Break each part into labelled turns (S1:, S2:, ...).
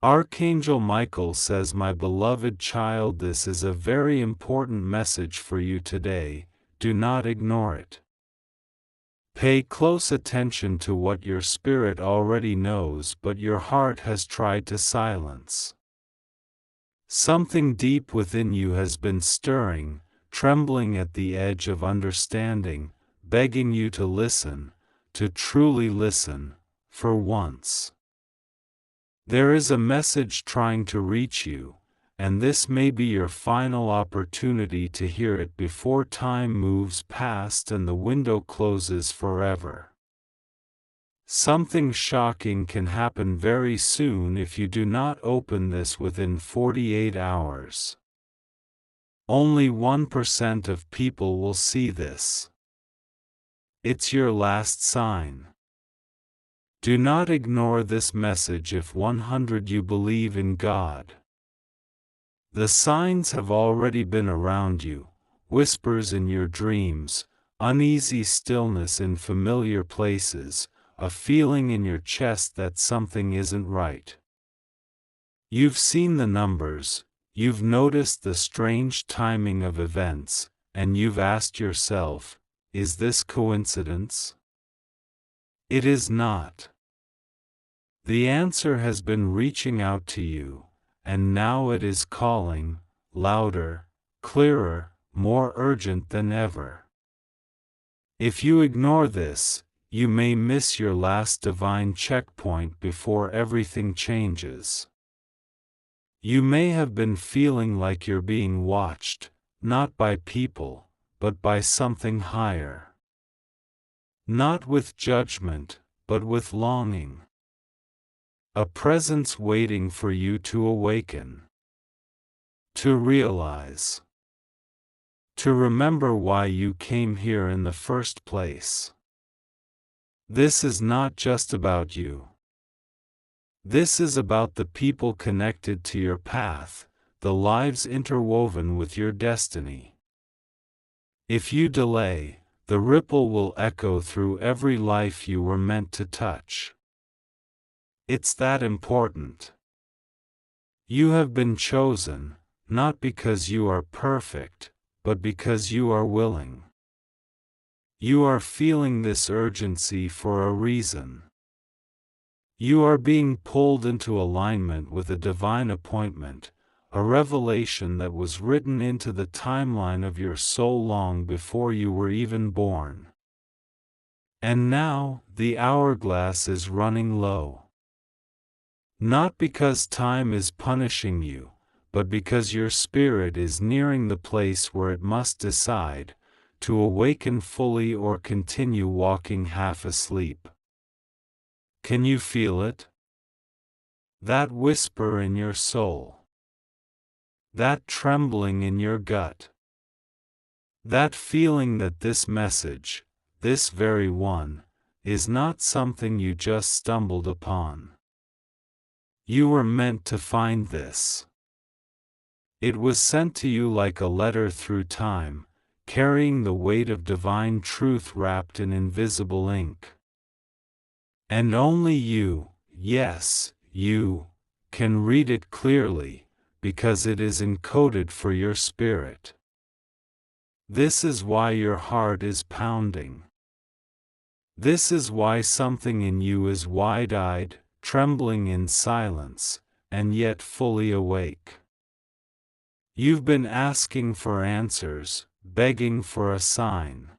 S1: Archangel Michael says, "My beloved child, this is a very important message for you today. Do not ignore it. Pay close attention to what your spirit already knows but your heart has tried to silence. Something deep within you has been stirring, trembling at the edge of understanding, begging you to listen, to truly listen, for once. There is a message trying to reach you, and this may be your final opportunity to hear it before time moves past and the window closes forever. Something shocking can happen very soon if you do not open this within 48 hours. Only 1% of people will see this. It's your last sign. Do not ignore this message if 100 you believe in God. The signs have already been around you, whispers in your dreams, uneasy stillness in familiar places, a feeling in your chest that something isn't right. You've seen the numbers, you've noticed the strange timing of events, and you've asked yourself, is this coincidence? It is not. The answer has been reaching out to you, and now it is calling, louder, clearer, more urgent than ever. If you ignore this, you may miss your last divine checkpoint before everything changes. You may have been feeling like you're being watched, not by people, but by something higher. Not with judgment, but with longing. A presence waiting for you to awaken. To realize. To remember why you came here in the first place. This is not just about you. This is about the people connected to your path, the lives interwoven with your destiny. If you delay, the ripple will echo through every life you were meant to touch. It's that important. You have been chosen, not because you are perfect, but because you are willing. You are feeling this urgency for a reason. You are being pulled into alignment with a divine appointment, a revelation that was written into the timeline of your soul long before you were even born. And now, the hourglass is running low. Not because time is punishing you, but because your spirit is nearing the place where it must decide, to awaken fully or continue walking half asleep. Can you feel it? That whisper in your soul. That trembling in your gut. That feeling that this message, this very one, is not something you just stumbled upon. You were meant to find this. It was sent to you like a letter through time, carrying the weight of divine truth wrapped in invisible ink. And only you, yes, you, can read it clearly, because it is encoded for your spirit. This is why your heart is pounding. This is why something in you is wide-eyed, trembling in silence, and yet fully awake. You've been asking for answers, begging for a sign.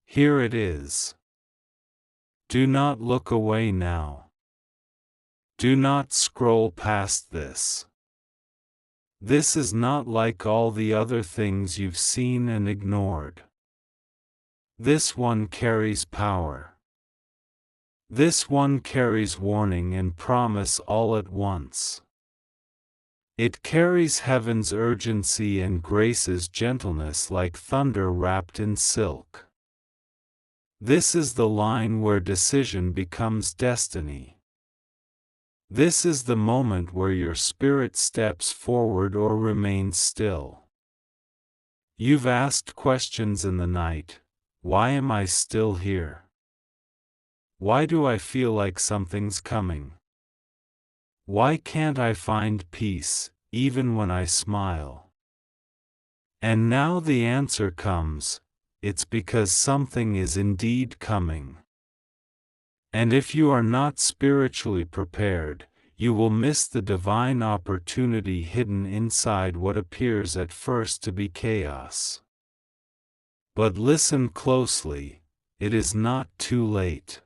S1: Here it is. Do not look away now. Do not scroll past this. This is not like all the other things you've seen and ignored. This one carries power. This one carries warning and promise all at once. It carries heaven's urgency and grace's gentleness like thunder wrapped in silk. This is the line where decision becomes destiny. This is the moment where your spirit steps forward or remains still. You've asked questions in the night. Why am I still here? Why do I feel like something's coming? Why can't I find peace, even when I smile? And now the answer comes, it's because something is indeed coming. And if you are not spiritually prepared, you will miss the divine opportunity hidden inside what appears at first to be chaos. But listen closely, it is not too late.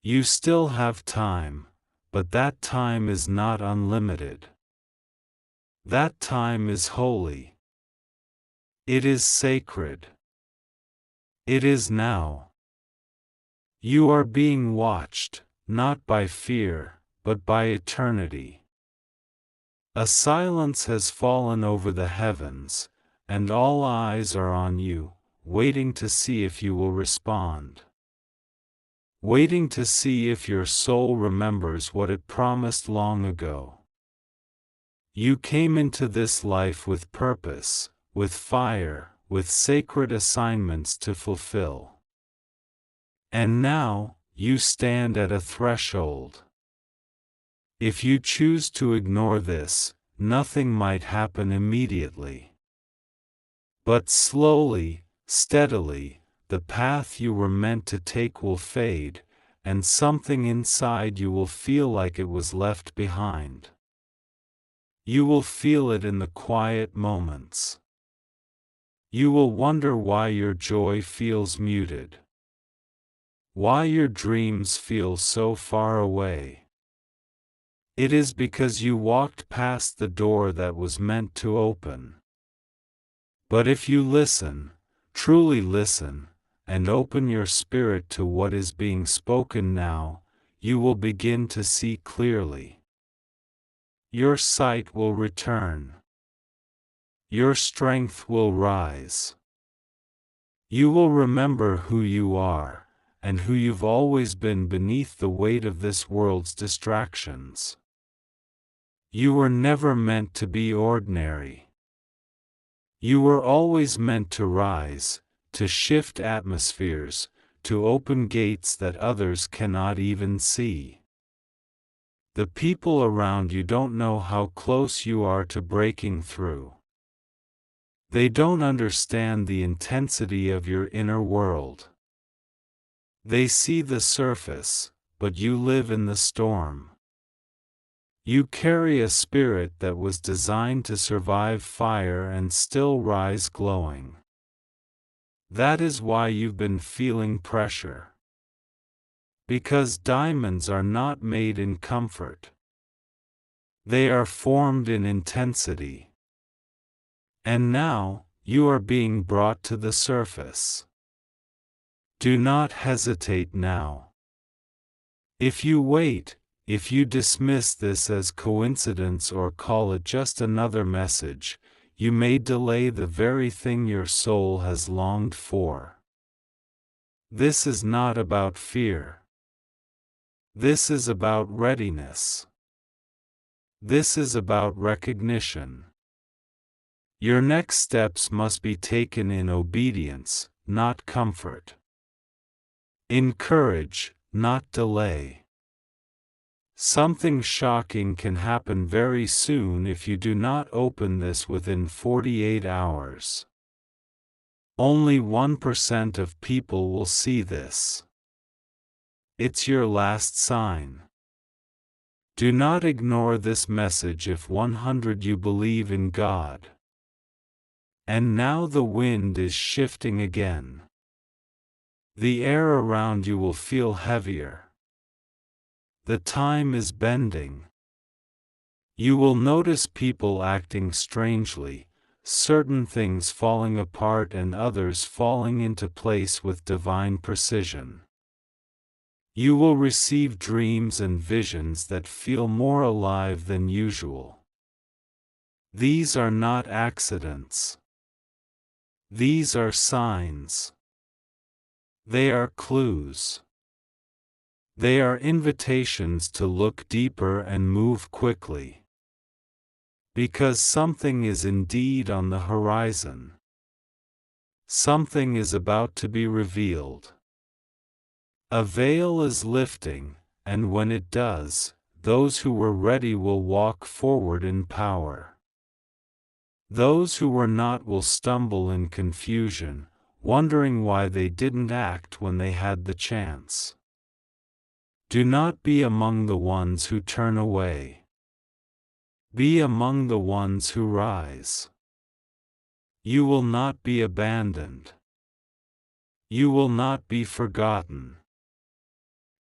S1: You still have time, but that time is not unlimited. That time is holy. It is sacred. It is now. You are being watched, not by fear, but by eternity. A silence has fallen over the heavens, and all eyes are on you, waiting to see if you will respond. Waiting to see if your soul remembers what it promised long ago. You came into this life with purpose, with fire, with sacred assignments to fulfill. And now, you stand at a threshold. If you choose to ignore this, nothing might happen immediately. But slowly, steadily, the path you were meant to take will fade, and something inside you will feel like it was left behind. You will feel it in the quiet moments. You will wonder why your joy feels muted. Why your dreams feel so far away. It is because you walked past the door that was meant to open. But if you listen, truly listen, and open your spirit to what is being spoken now, you will begin to see clearly. Your sight will return. Your strength will rise. You will remember who you are, and who you've always been beneath the weight of this world's distractions. You were never meant to be ordinary. You were always meant to rise, to shift atmospheres, to open gates that others cannot even see. The people around you don't know how close you are to breaking through. They don't understand the intensity of your inner world. They see the surface, but you live in the storm. You carry a spirit that was designed to survive fire and still rise glowing. That is why you've been feeling pressure. Because diamonds are not made in comfort. They are formed in intensity. And now, you are being brought to the surface. Do not hesitate now. If you wait, if you dismiss this as coincidence or call it just another message, you may delay the very thing your soul has longed for. This is not about fear. This is about readiness. This is about recognition. Your next steps must be taken in obedience, not comfort. In courage, not delay. Something shocking can happen very soon if you do not open this within 48 hours. Only 1% of people will see this. It's your last sign. Do not ignore this message if 100 you believe in God. And now the wind is shifting again. The air around you will feel heavier. The time is bending. You will notice people acting strangely, certain things falling apart and others falling into place with divine precision. You will receive dreams and visions that feel more alive than usual. These are not accidents. These are signs. They are clues. They are invitations to look deeper and move quickly. Because something is indeed on the horizon. Something is about to be revealed. A veil is lifting, and when it does, those who were ready will walk forward in power. Those who were not will stumble in confusion, wondering why they didn't act when they had the chance. Do not be among the ones who turn away. Be among the ones who rise. You will not be abandoned. You will not be forgotten.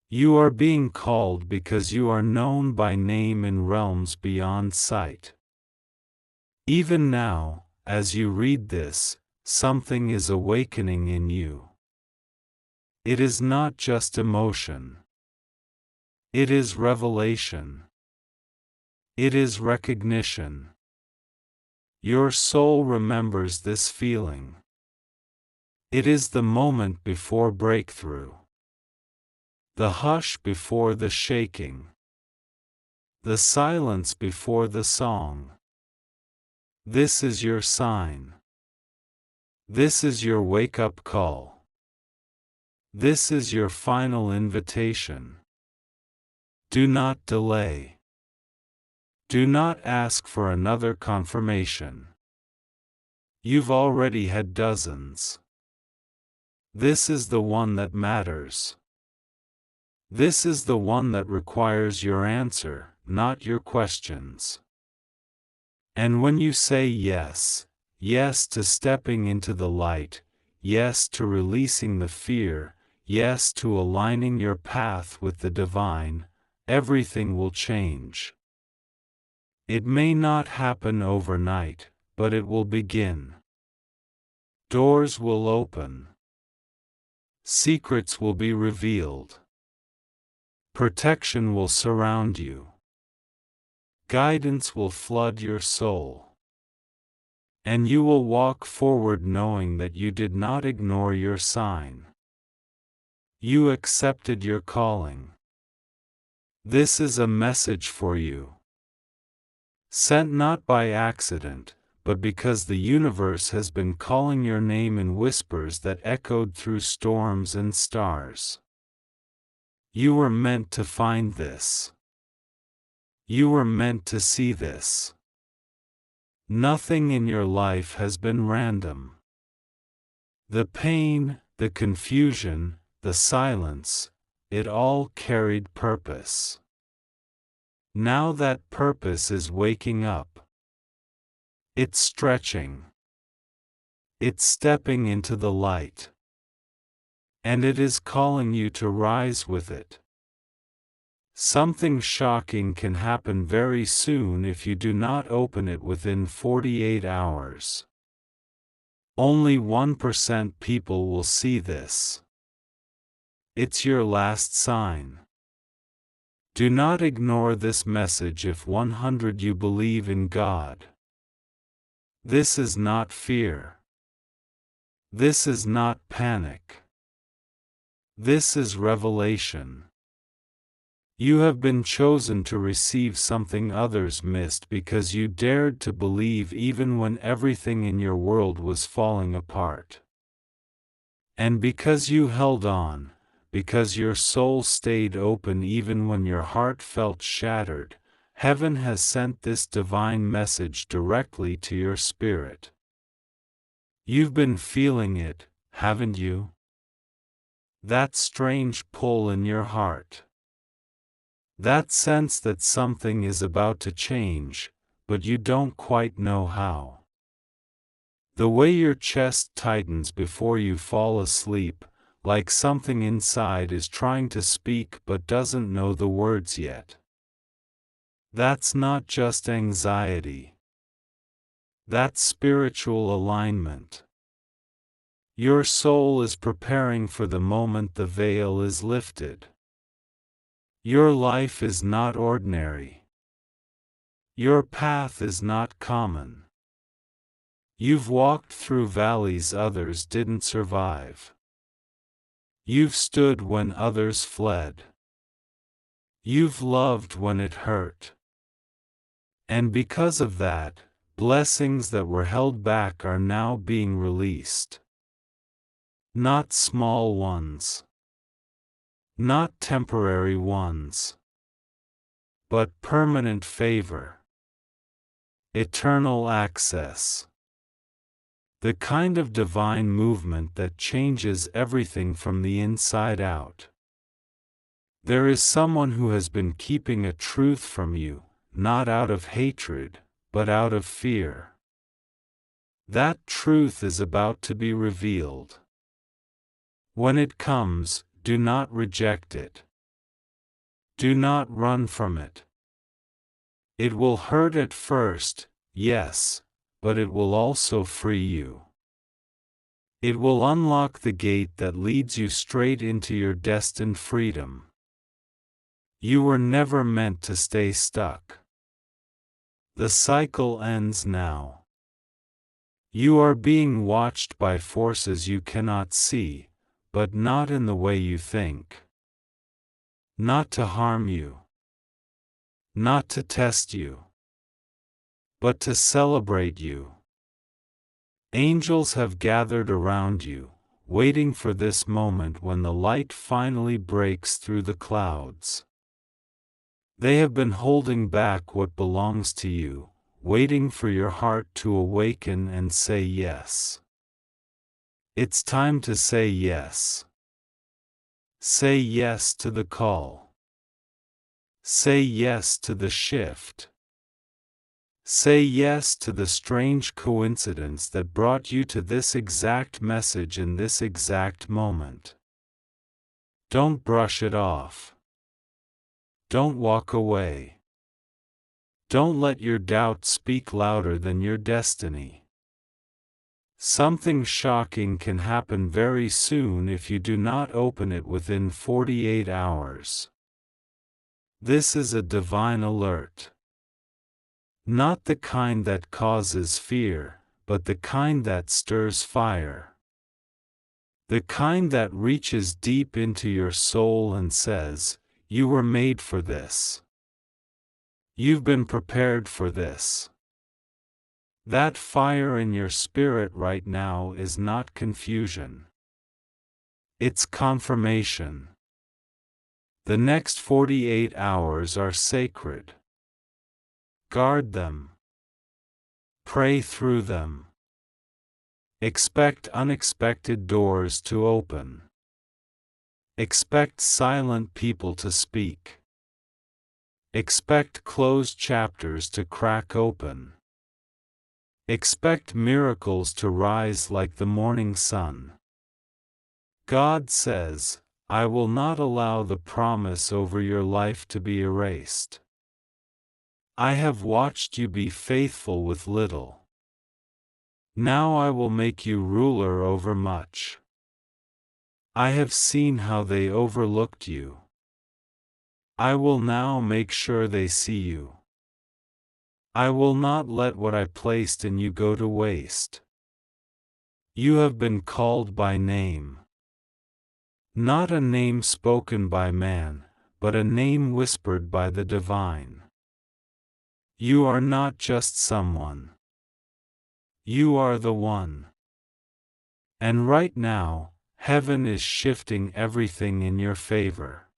S1: You are being called because you are known by name in realms beyond sight. Even now, as you read this, something is awakening in you. It is not just emotion. It is revelation. It is recognition. Your soul remembers this feeling. It is the moment before breakthrough. The hush before the shaking. The silence before the song. This is your sign. This is your wake-up call. This is your final invitation. Do not delay. Do not ask for another confirmation. You've already had dozens. This is the one that matters. This is the one that requires your answer, not your questions. And when you say yes, yes to stepping into the light, yes to releasing the fear, yes to aligning your path with the divine, everything will change. It may not happen overnight, but it will begin. Doors will open. Secrets will be revealed. Protection will surround you. Guidance will flood your soul. And you will walk forward knowing that you did not ignore your sign. You accepted your calling. This is a message for you. Sent not by accident, but because the universe has been calling your name in whispers that echoed through storms and stars. You were meant to find this. You were meant to see this. Nothing in your life has been random. The pain, the confusion, the silence, it all carried purpose. Now that purpose is waking up. It's stretching. It's stepping into the light. And it is calling you to rise with it. Something shocking can happen very soon if you do not open it within 48 hours. Only 1% people will see this. It's your last sign. Do not ignore this message if 100 you believe in God. This is not fear. This is not panic. This is revelation. You have been chosen to receive something others missed because you dared to believe even when everything in your world was falling apart. And because you held on, because your soul stayed open even when your heart felt shattered, heaven has sent this divine message directly to your spirit. You've been feeling it, haven't you? That strange pull in your heart. That sense that something is about to change, but you don't quite know how. The way your chest tightens before you fall asleep, like something inside is trying to speak but doesn't know the words yet. That's not just anxiety. That's spiritual alignment. Your soul is preparing for the moment the veil is lifted. Your life is not ordinary. Your path is not common. You've walked through valleys others didn't survive. You've stood when others fled. You've loved when it hurt. And because of that, blessings that were held back are now being released. Not small ones. Not temporary ones. but permanent favor. Eternal access. The kind of divine movement that changes everything from the inside out. There is someone who has been keeping a truth from you, not out of hatred, but out of fear. That truth is about to be revealed. When it comes, do not reject it. Do not run from it. It will hurt at first, yes, but it will also free you. It will unlock the gate that leads you straight into your destined freedom. You were never meant to stay stuck. The cycle ends now. You are being watched by forces you cannot see, but not in the way you think. Not to harm you. Not to test you. But to celebrate you. Angels have gathered around you, waiting for this moment when the light finally breaks through the clouds. They have been holding back what belongs to you, waiting for your heart to awaken and say yes. It's time to say yes. Say yes to the call. Say yes to the shift. Say yes to the strange coincidence that brought you to this exact message in this exact moment. Don't brush it off. Don't walk away. Don't let your doubt speak louder than your destiny. Something shocking can happen very soon if you do not open it within 48 hours. This is a divine alert. Not the kind that causes fear, but the kind that stirs fire. The kind that reaches deep into your soul and says, "You were made for this. You've been prepared for this." That fire in your spirit right now is not confusion. It's confirmation. The next 48 hours are sacred. Guard them. Pray through them. Expect unexpected doors to open. Expect silent people to speak. Expect closed chapters to crack open. Expect miracles to rise like the morning sun. God says, "I will not allow the promise over your life to be erased. I have watched you be faithful with little. Now I will make you ruler over much. I have seen how they overlooked you. I will now make sure they see you. I will not let what I placed in you go to waste. You have been called by name. Not a name spoken by man, but a name whispered by the divine. You are not just someone. You are the one. And right now, heaven is shifting everything in your favor.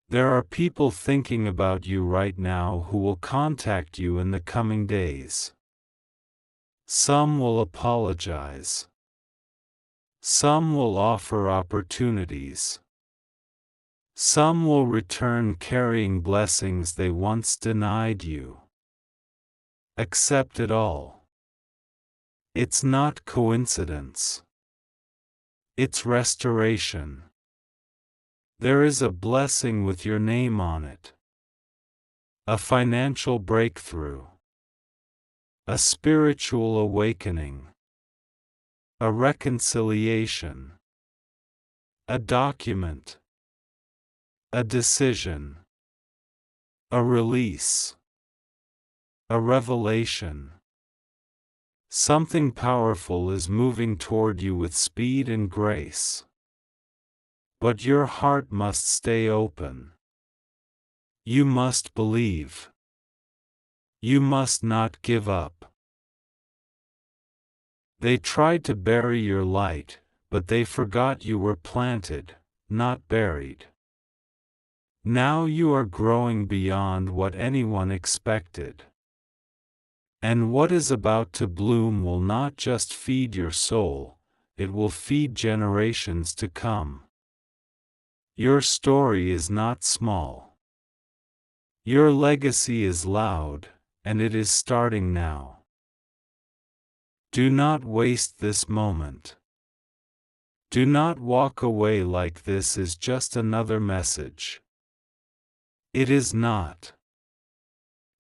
S1: There are people thinking about you right now who will contact you in the coming days. Some will apologize. Some will offer opportunities. Some will return carrying blessings they once denied you. Accept it all. It's not coincidence. It's restoration. There is a blessing with your name on it. A financial breakthrough. A spiritual awakening. A reconciliation. A document. A decision. A release. A revelation. Something powerful is moving toward you with speed and grace. But your heart must stay open. You must believe. You must not give up. They tried to bury your light, but they forgot you were planted, not buried. Now you are growing beyond what anyone expected. And what is about to bloom will not just feed your soul, it will feed generations to come. Your story is not small. Your legacy is loud, and it is starting now. Do not waste this moment. Do not walk away like this is just another message. It is not.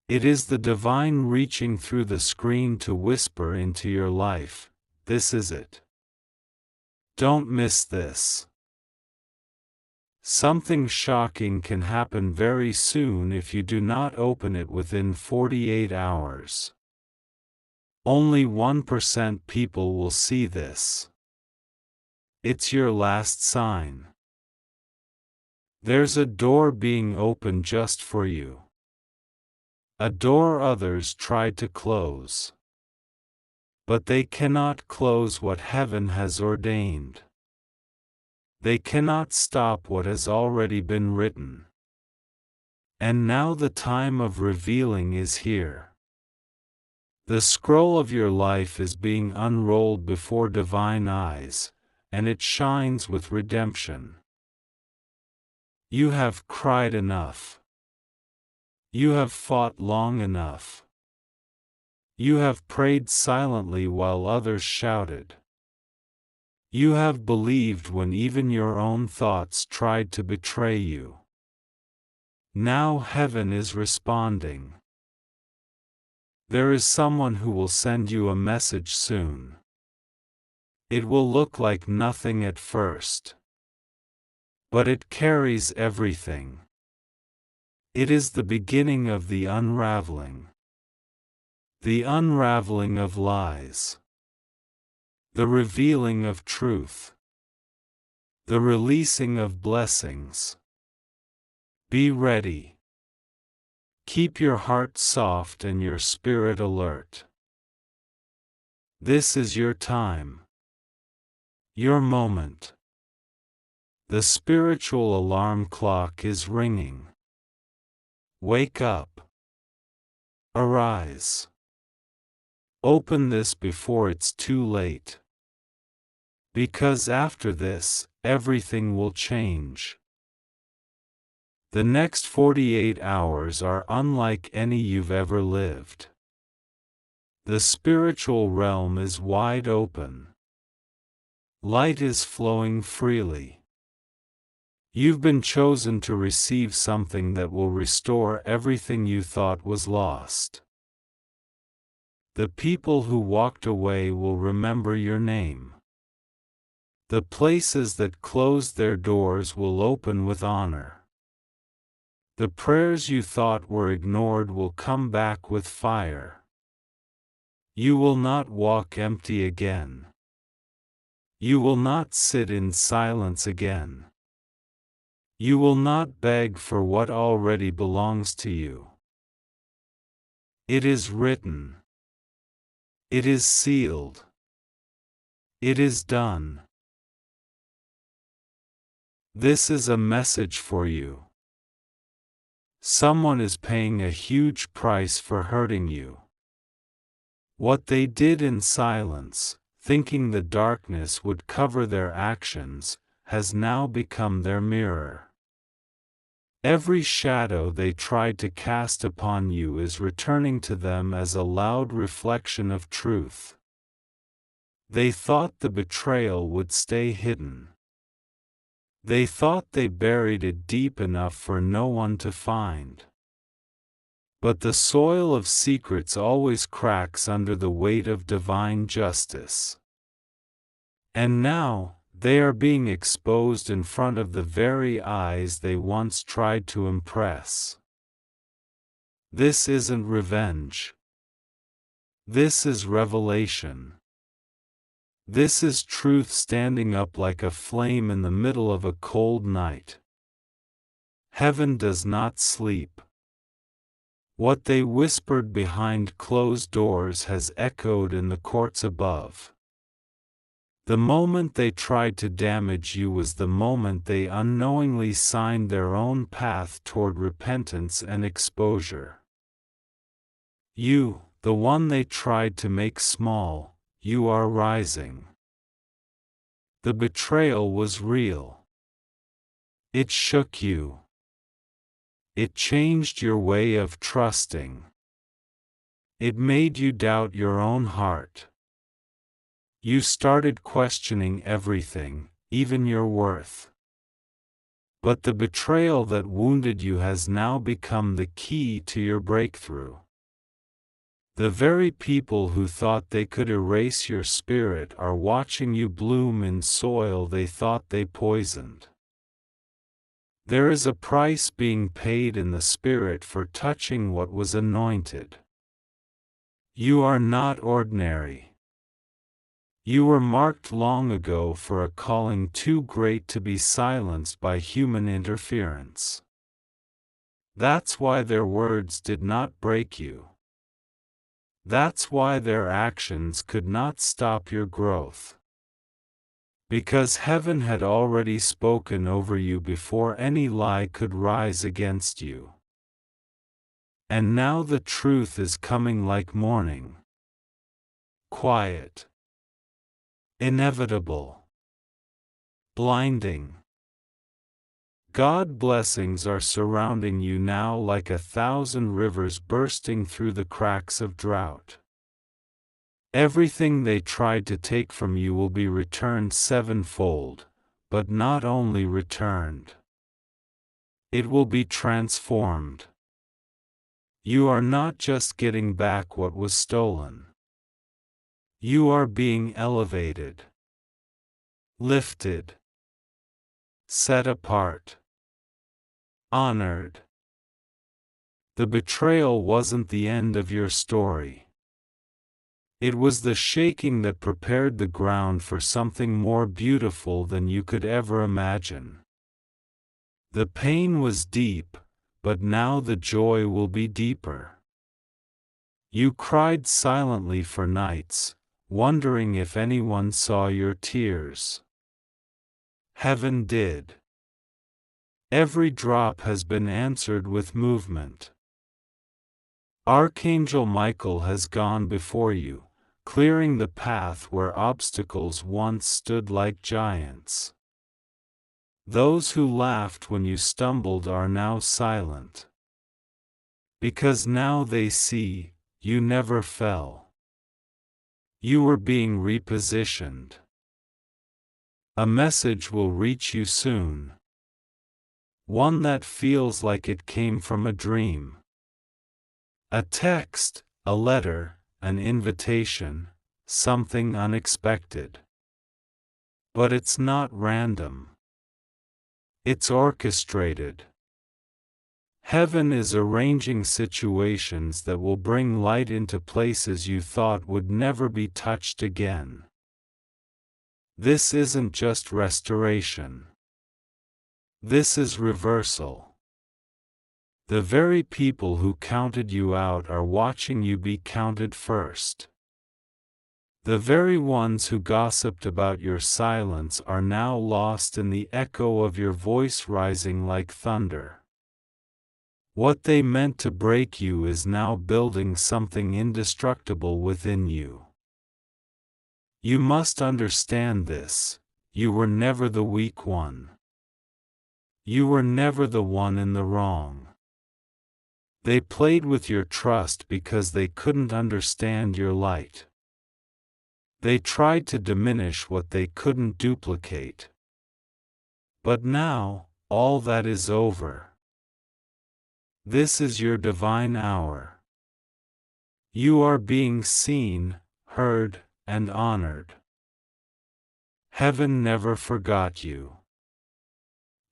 S1: It is the divine reaching through the screen to whisper into your life, this is it. Don't miss this. Something shocking can happen very soon if you do not open it within 48 hours. Only 1% people will see this. It's your last sign. There's a door being opened just for you. A door others tried to close. But they cannot close what heaven has ordained. They cannot stop what has already been written. And now the time of revealing is here. The scroll of your life is being unrolled before divine eyes, and it shines with redemption. You have cried enough. You have fought long enough. You have prayed silently while others shouted. You have believed when even your own thoughts tried to betray you. Now heaven is responding. There is someone who will send you a message soon. It will look like nothing at first. But it carries everything. It is the beginning of the unraveling. The unraveling of lies. The revealing of truth. The releasing of blessings. Be ready. Keep your heart soft and your spirit alert. This is your time. Your moment. The spiritual alarm clock is ringing. Wake up. Arise. Open this before it's too late. Because after this, everything will change. The next 48 hours are unlike any you've ever lived. The spiritual realm is wide open. Light is flowing freely. You've been chosen to receive something that will restore everything you thought was lost. The people who walked away will remember your name. The places that closed their doors will open with honor. The prayers you thought were ignored will come back with fire. You will not walk empty again. You will not sit in silence again. You will not beg for what already belongs to you. It is written. It is sealed. It is done. This is a message for you. Someone is paying a huge price for hurting you. What they did in silence, thinking the darkness would cover their actions, has now become their mirror. Every shadow they tried to cast upon you is returning to them as a loud reflection of truth. They thought the betrayal would stay hidden. They thought they buried it deep enough for no one to find. But the soil of secrets always cracks under the weight of divine justice. And now, they are being exposed in front of the very eyes they once tried to impress. This isn't revenge. This is revelation. This is truth standing up like a flame in the middle of a cold night. Heaven does not sleep. What they whispered behind closed doors has echoed in the courts above. The moment they tried to damage you was the moment they unknowingly signed their own path toward repentance and exposure. You, the one they tried to make small, you are rising. The betrayal was real. It shook you. It changed your way of trusting. It made you doubt your own heart. You started questioning everything, even your worth. But the betrayal that wounded you has now become the key to your breakthrough. The very people who thought they could erase your spirit are watching you bloom in soil they thought they poisoned. There is a price being paid in the spirit for touching what was anointed. You are not ordinary. You were marked long ago for a calling too great to be silenced by human interference. That's why their words did not break you. That's why their actions could not stop your growth. Because heaven had already spoken over you before any lie could rise against you. And now the truth is coming like morning. Quiet. Inevitable. Blinding. God blessings are surrounding you now like 1,000 rivers bursting through the cracks of drought. Everything they tried to take from you will be returned sevenfold, but not only returned. It will be transformed. You are not just getting back what was stolen. You are being elevated, lifted, set apart, honored. The betrayal wasn't the end of your story. It was the shaking that prepared the ground for something more beautiful than you could ever imagine. The pain was deep, but now the joy will be deeper. You cried silently for nights, wondering if anyone saw your tears. Heaven did. Every drop has been answered with movement. Archangel Michael has gone before you, clearing the path where obstacles once stood like giants. Those who laughed when you stumbled are now silent. Because now they see, you never fell. You were being repositioned. A message will reach you soon. One that feels like it came from a dream. A text, a letter, an invitation, something unexpected. But it's not random. It's orchestrated. Heaven is arranging situations that will bring light into places you thought would never be touched again. This isn't just restoration. This is reversal. The very people who counted you out are watching you be counted first. The very ones who gossiped about your silence are now lost in the echo of your voice rising like thunder. What they meant to break you is now building something indestructible within you. You must understand this. You were never the weak one. You were never the one in the wrong. They played with your trust because they couldn't understand your light. They tried to diminish what they couldn't duplicate. But now, all that is over. This is your divine hour. You are being seen, heard, and honored. Heaven never forgot you.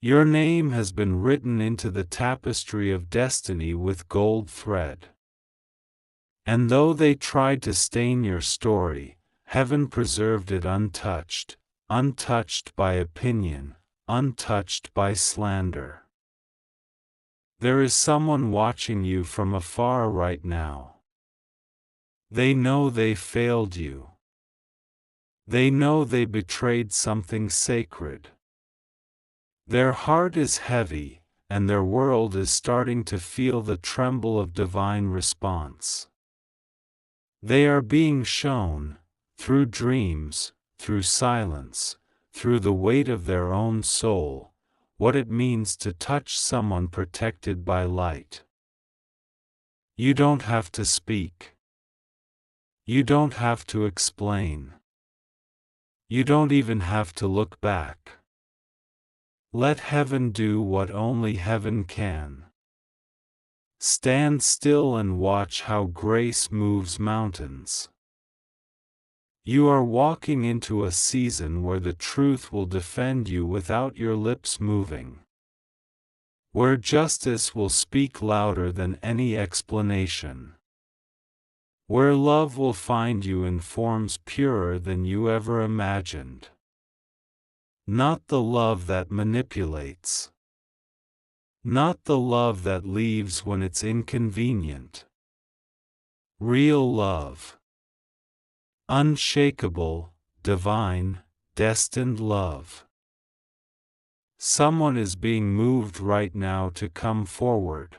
S1: Your name has been written into the tapestry of destiny with gold thread. And though they tried to stain your story, heaven preserved it untouched, untouched by opinion, untouched by slander. There is someone watching you from afar right now. They know they failed you. They know they betrayed something sacred. Their heart is heavy, and their world is starting to feel the tremble of divine response. They are being shown, through dreams, through silence, through the weight of their own soul, what it means to touch someone protected by light. You don't have to speak. You don't have to explain. You don't even have to look back. Let heaven do what only heaven can. Stand still and watch how grace moves mountains. You are walking into a season where the truth will defend you without your lips moving. Where justice will speak louder than any explanation. Where love will find you in forms purer than you ever imagined. Not the love that manipulates. Not the love that leaves when it's inconvenient. Real love. Unshakable, divine, destined love. Someone is being moved right now to come forward.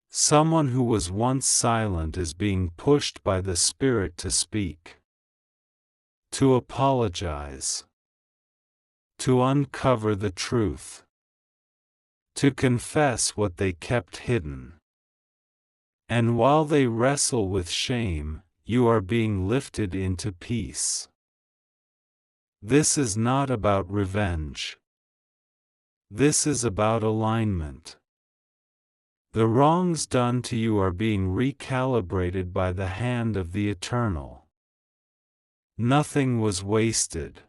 S1: Someone who was once silent is being pushed by the Spirit to speak. To apologize. To uncover the truth. To confess what they kept hidden. And while they wrestle with shame, you are being lifted into peace. This is not about revenge. This is about alignment. The wrongs done to you are being recalibrated by the hand of the Eternal. Nothing was wasted.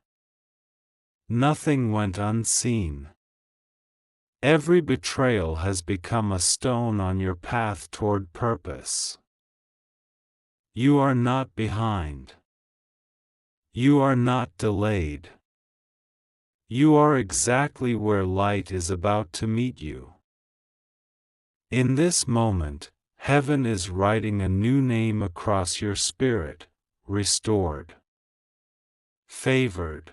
S1: Nothing went unseen. Every betrayal has become a stone on your path toward purpose. You are not behind. You are not delayed. You are exactly where light is about to meet you. In this moment, heaven is writing a new name across your spirit: restored, favored,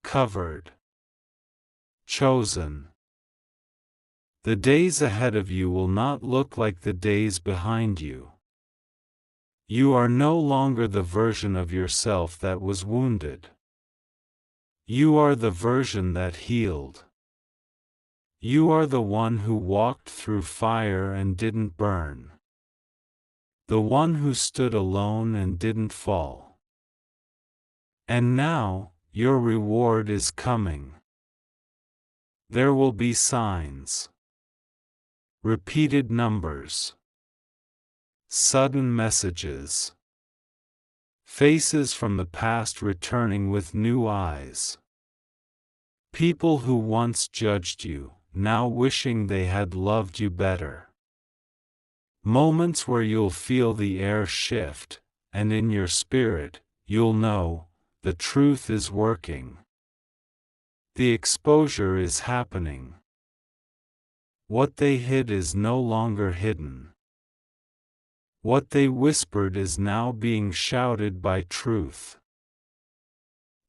S1: covered, chosen. The days ahead of you will not look like the days behind you. You are no longer the version of yourself that was wounded. You are the version that healed. You are the one who walked through fire and didn't burn. The one who stood alone and didn't fall. And now, your reward is coming. There will be signs. Repeated numbers. Sudden messages. Faces from the past returning with new eyes. People who once judged you, now wishing they had loved you better. Moments where you'll feel the air shift, and in your spirit, you'll know, the truth is working. The exposure is happening. What they hid is no longer hidden. What they whispered is now being shouted by truth.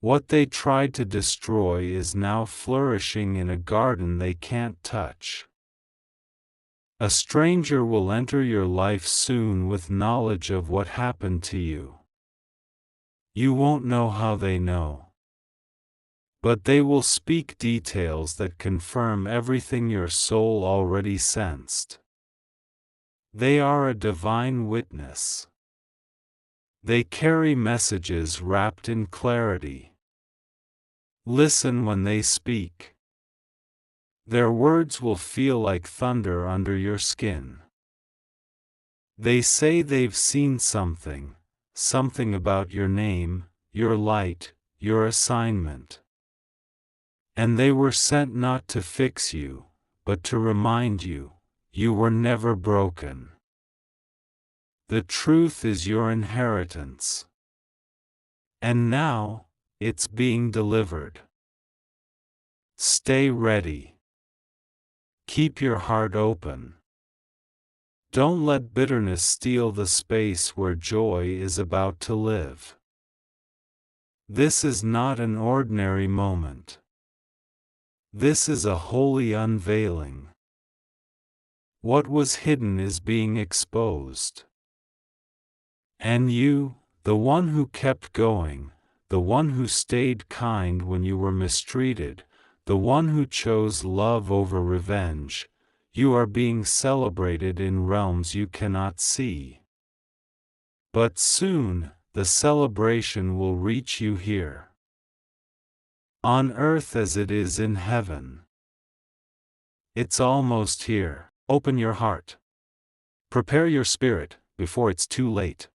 S1: What they tried to destroy is now flourishing in a garden they can't touch. A stranger will enter your life soon with knowledge of what happened to you. You won't know how they know. But they will speak details that confirm everything your soul already sensed. They are a divine witness. They carry messages wrapped in clarity. Listen when they speak. Their words will feel like thunder under your skin. They say they've seen something about your name, your light, your assignment. And they were sent not to fix you, but to remind you, you were never broken. The truth is your inheritance. And now, it's being delivered. Stay ready. Keep your heart open. Don't let bitterness steal the space where joy is about to live. This is not an ordinary moment. This is a holy unveiling. What was hidden is being exposed. And you, the one who kept going, the one who stayed kind when you were mistreated, the one who chose love over revenge, you are being celebrated in realms you cannot see. But soon, the celebration will reach you here. On earth as it is in heaven. It's almost here. Open your heart. Prepare your spirit, before it's too late.